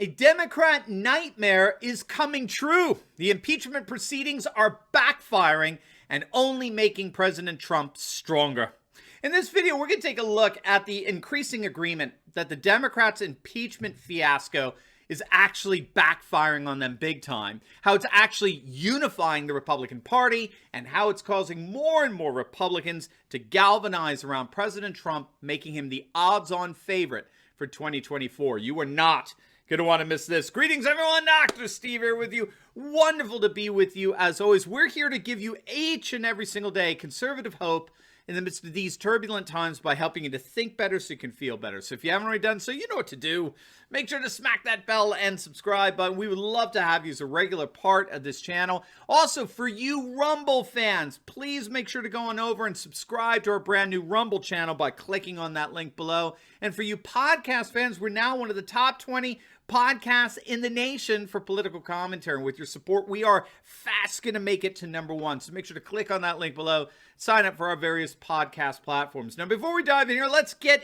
A Democrat nightmare is coming true. The impeachment proceedings are backfiring and only making President Trump stronger. In this video, we're going to take a look at the increasing agreement that the Democrats' impeachment fiasco is actually backfiring on them big time, how it's actually unifying the Republican Party, and how it's causing more and more Republicans to galvanize around President Trump, making him the odds-on favorite for 2024. You are not going to want to miss this. Greetings, everyone. Dr. Steve here with you. Wonderful to be with you. As always, we're here to give you each and every single day conservative hope in the midst of these turbulent times by helping you to think better so you can feel better. So if you haven't already done so, you know what to do. Make sure to smack that bell and subscribe button. We would love to have you as a regular part of this channel. Also, for you Rumble fans, please make sure to go on over and subscribe to our brand new Rumble channel by clicking on that link below. And for you podcast fans, we're now one of the top 20 podcasts in the nation for political commentary. And with your support, we are fast going to make it to #1. So make sure to click on that link below. Sign up for our various podcast platforms. Now, before we dive in here, let's give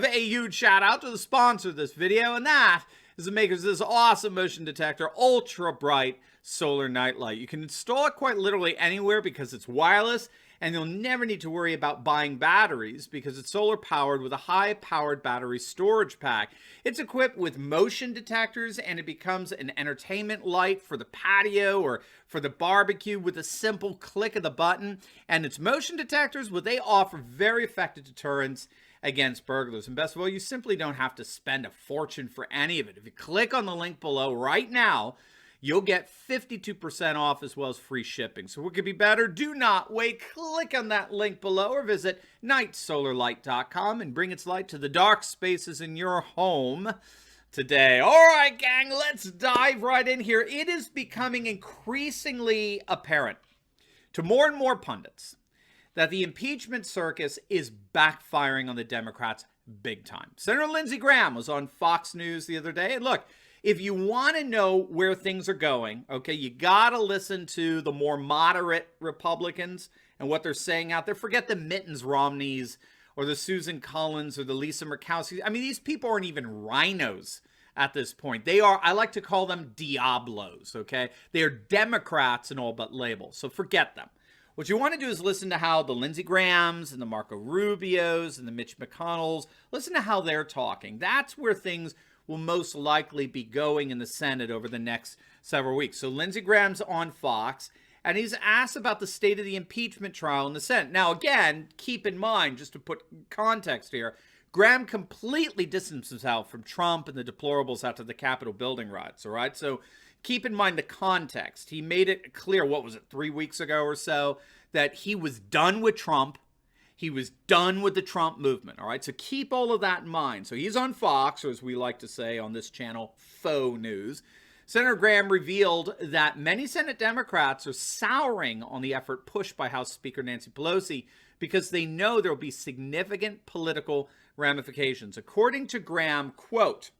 a huge shout out to the sponsor of this video, and that is the makers of this awesome motion detector, ultra bright solar nightlight. You can install it quite literally anywhere because it's wireless, and you'll never need to worry about buying batteries because it's solar powered with a high powered battery storage pack. It's equipped with motion detectors, and it becomes an entertainment light for the patio or for the barbecue with a simple click of the button. And its motion detectors, well, they offer very effective deterrence against burglars. And best of all, you simply don't have to spend a fortune for any of it. If you click on the link below right now, you'll get 52% off as well as free shipping. So what could be better? Do not wait. Click on that link below or visit nightsolarlight.com and bring its light to the dark spaces in your home today. All right, gang, let's dive right in here. It is becoming increasingly apparent to more and more pundits that the impeachment circus is backfiring on the Democrats big time. Senator Lindsey Graham was on Fox News the other day, and look, if you want to know where things are going, okay, you got to listen to the more moderate Republicans and what they're saying out there. Forget the Mittens Romneys or the Susan Collins or the Lisa Murkowski. I mean, these people aren't even rhinos at this point. They are, I like to call them Diablos, okay? They are Democrats in all but labels, so forget them. What you want to do is listen to how the Lindsey Grahams and the Marco Rubios and the Mitch McConnells, listen to how they're talking. That's where things will most likely be going in the Senate over the next several weeks. So Lindsey Graham's on Fox, and he's asked about the state of the impeachment trial in the Senate. Now, again, keep in mind, just to put context here, Graham completely distanced himself from Trump and the deplorables after the Capitol building riots, all right? So keep in mind the context. He made it clear, what was it, 3 weeks ago or so, that he was done with Trump. He was done with the Trump movement, all right? So keep all of that in mind. So he's on Fox, or as we like to say on this channel, faux news. Senator Graham revealed that many Senate Democrats are souring on the effort pushed by House Speaker Nancy Pelosi because they know there will be significant political ramifications. According to Graham, quote,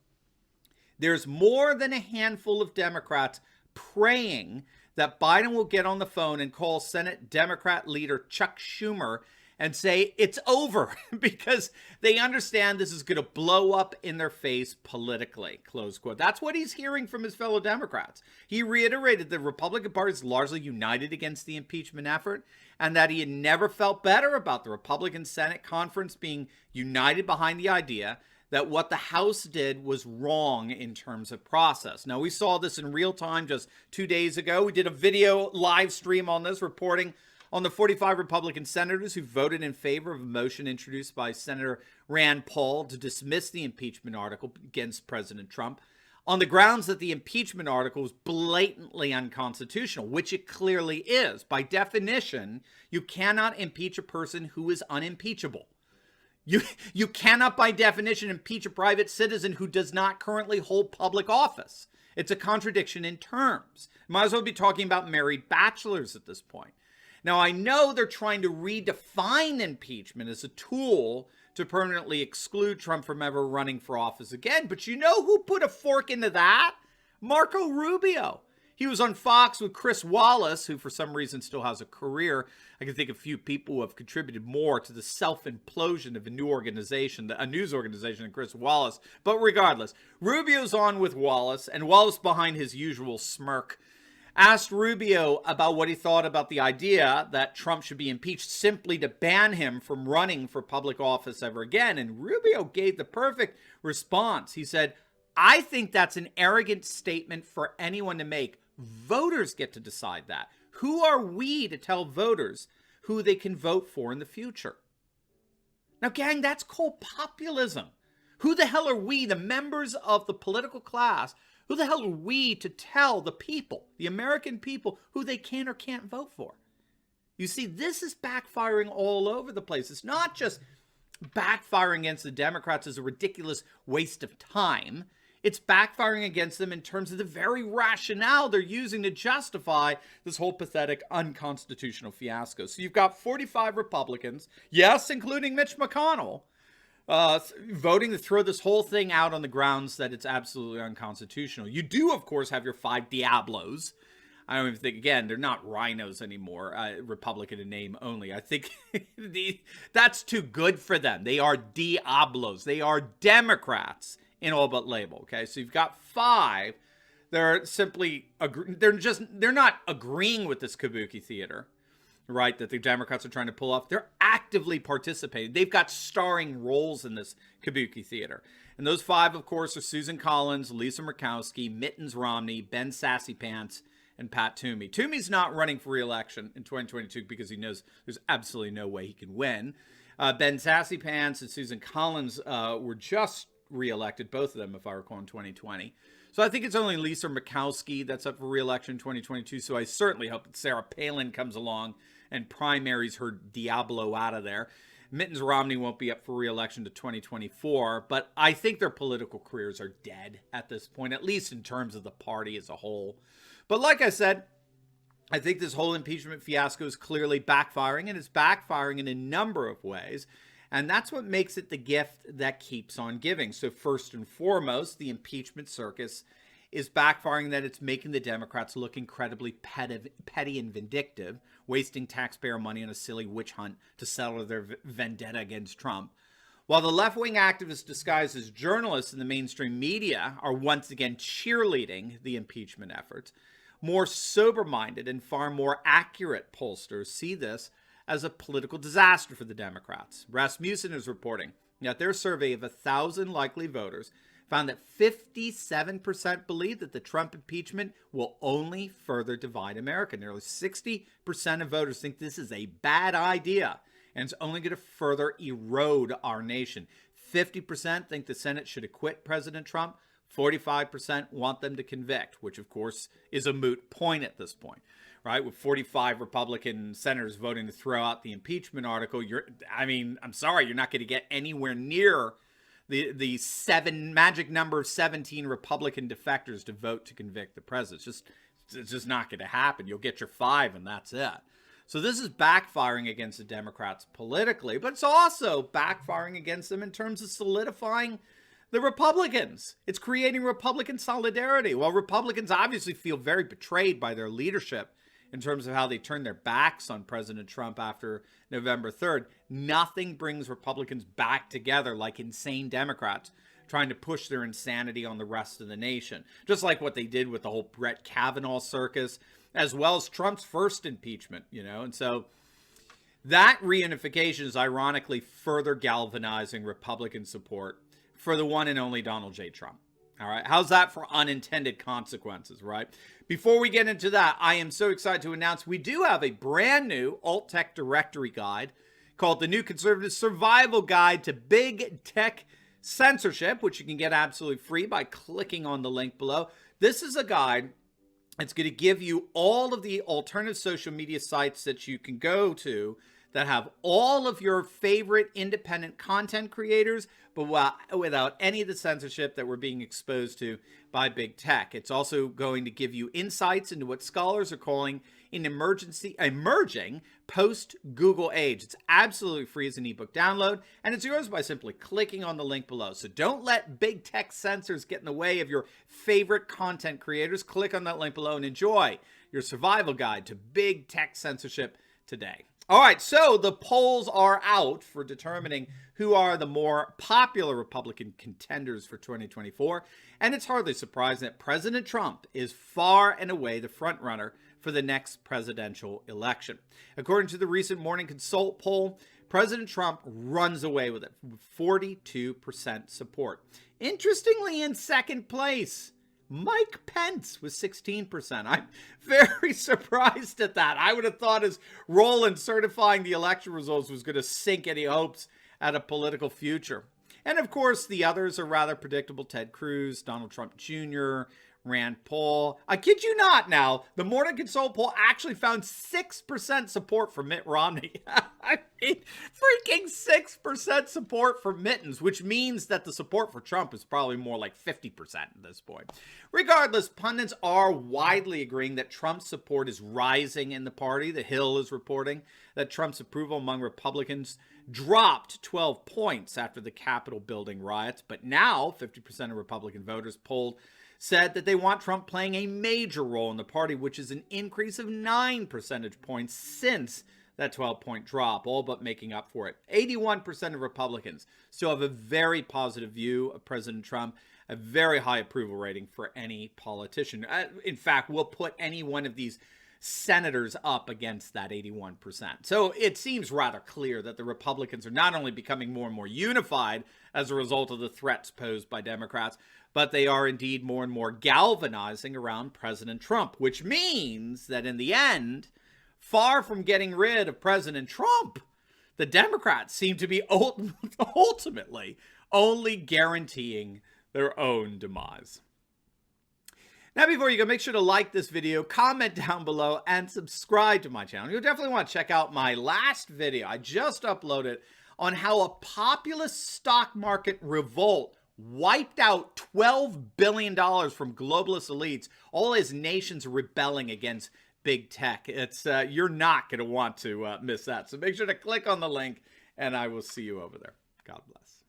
"There's more than a handful of Democrats praying that Biden will get on the phone and call Senate Democrat leader Chuck Schumer and say it's over because they understand this is going to blow up in their face politically," close quote. That's what he's hearing from his fellow Democrats. He reiterated the Republican Party is largely united against the impeachment effort and that he had never felt better about the Republican Senate conference being united behind the idea that what the House did was wrong in terms of process. Now, we saw this in real time just 2 days ago. We did a video live stream on this reporting on the 45 Republican senators who voted in favor of a motion introduced by Senator Rand Paul to dismiss the impeachment article against President Trump on the grounds that the impeachment article was blatantly unconstitutional, which it clearly is. By definition, you cannot impeach a person who is unimpeachable. You cannot, by definition, impeach a private citizen who does not currently hold public office. It's a contradiction in terms. Might as well be talking about married bachelors at this point. Now, I know they're trying to redefine impeachment as a tool to permanently exclude Trump from ever running for office again. But you know who put a fork into that? Marco Rubio. He was on Fox with Chris Wallace, who for some reason still has a career. I can think of a few people who have contributed more to the self-implosion of a news organization than Chris Wallace. But regardless, Rubio's on with Wallace, and Wallace, behind his usual smirk, asked Rubio about what he thought about the idea that Trump should be impeached simply to ban him from running for public office ever again. And Rubio gave the perfect response. He said, "I think that's an arrogant statement for anyone to make. Voters get to decide that. Who are we to tell voters who they can vote for in the future?" Now, gang, that's called populism. Who the hell are we, the members of the political class? Who the hell are we to tell the people, the American people, who they can or can't vote for? You see, this is backfiring all over the place. It's not just backfiring against the Democrats as a ridiculous waste of time. It's backfiring against them in terms of the very rationale they're using to justify this whole pathetic, unconstitutional fiasco. So you've got 45 Republicans, yes, including Mitch McConnell, voting to throw this whole thing out on the grounds that it's absolutely unconstitutional. You do, of course, have your 5 Diablos. I don't even think, again, they're not rhinos anymore, Republican in name only. I think that's too good for them. They are Diablos. They are Democrats in all but label, okay? So you've got 5. They're simply, they're not agreeing with this kabuki theater, right, that the Democrats are trying to pull off. They're actively participating. They've got starring roles in this kabuki theater. And those 5, of course, are Susan Collins, Lisa Murkowski, Mittens Romney, Ben Sassy Pants, and Pat Toomey. Toomey's not running for re-election in 2022 because he knows there's absolutely no way he can win. Ben Sassy Pants and Susan Collins were just re-elected, both of them, if I recall, in 2020. So I think it's only Lisa Murkowski that's up for re-election in 2022. So I certainly hope that Sarah Palin comes along and primaries her Diablo out of there. Mittens Romney won't be up for re-election to 2024, but I think their political careers are dead at this point, at least in terms of the party as a whole. But like I said, I think this whole impeachment fiasco is clearly backfiring, and it's backfiring in a number of ways. And that's what makes it the gift that keeps on giving. So first and foremost, the impeachment circus is backfiring, that it's making the Democrats look incredibly petty and vindictive, wasting taxpayer money on a silly witch hunt to settle their vendetta against Trump. While the left-wing activists disguised as journalists in the mainstream media are once again cheerleading the impeachment efforts, more sober-minded and far more accurate pollsters see this as a political disaster for the Democrats. Rasmussen is reporting that their survey of 1,000 likely voters found that 57% believe that the Trump impeachment will only further divide America. Nearly 60% of voters think this is a bad idea and it's only going to further erode our nation. 50% think the Senate should acquit President Trump. 45% want them to convict, which of course is a moot point at this point, right? With 45 Republican senators voting to throw out the impeachment article, I'm sorry, you're not going to get anywhere near the magic number of 17 Republican defectors to vote to convict the president. It's just not going to happen. You'll get your 5 and that's it. So this is backfiring against the Democrats politically, but it's also backfiring against them in terms of solidifying the Republicans. It's creating Republican solidarity. While Republicans obviously feel very betrayed by their leadership in terms of how they turned their backs on President Trump after November 3rd, nothing brings Republicans back together like insane Democrats trying to push their insanity on the rest of the nation. Just like what they did with the whole Brett Kavanaugh circus, as well as Trump's first impeachment, And so that reunification is ironically further galvanizing Republican support for the one and only Donald J. Trump. All right. How's that for unintended consequences, right? Before we get into that, I am so excited to announce we do have a brand new alt-tech directory guide called the New Conservative Survival Guide to Big Tech Censorship, which you can get absolutely free by clicking on the link below. This is a guide that's going to give you all of the alternative social media sites that you can go to that have all of your favorite independent content creators, but without any of the censorship that we're being exposed to by big tech. It's also going to give you insights into what scholars are calling an emerging post-Google age. It's absolutely free as an ebook download, and it's yours by simply clicking on the link below. So don't let big tech censors get in the way of your favorite content creators. Click on that link below and enjoy your survival guide to big tech censorship today. All right, so the polls are out for determining who are the more popular Republican contenders for 2024, and it's hardly surprising that President Trump is far and away the frontrunner for the next presidential election. According to the recent Morning Consult poll, President Trump runs away with it, with 42% support. Interestingly, in second place, Mike Pence with 16%. I'm very surprised at that. I would have thought his role in certifying the election results was going to sink any hopes at a political future. And of course, the others are rather predictable. Ted Cruz, Donald Trump Jr., Rand Paul. I kid you not now, the Morning Consult poll actually found 6% support for Mitt Romney. I mean, freaking 6% support for Mittens, which means that the support for Trump is probably more like 50% at this point. Regardless, pundits are widely agreeing that Trump's support is rising in the party. The Hill is reporting that Trump's approval among Republicans dropped 12 points after the Capitol building riots, but now 50% of Republican voters polled said that they want Trump playing a major role in the party, which is an increase of 9 percentage points since that 12-point drop, all but making up for it. 81% of Republicans still have a very positive view of President Trump, a very high approval rating for any politician. In fact, we'll put any one of these senators up against that 81%. So it seems rather clear that the Republicans are not only becoming more and more unified as a result of the threats posed by Democrats, but they are indeed more and more galvanizing around President Trump, which means that in the end, far from getting rid of President Trump, the Democrats seem to be ultimately only guaranteeing their own demise. Now, before you go, make sure to like this video, comment down below, and subscribe to my channel. You'll definitely want to check out my last video I just uploaded on how a populist stock market revolt wiped out $12 billion from globalist elites, all as nations rebelling against big tech. It's you're not going to want to miss that. So make sure to click on the link, and I will see you over there. God bless.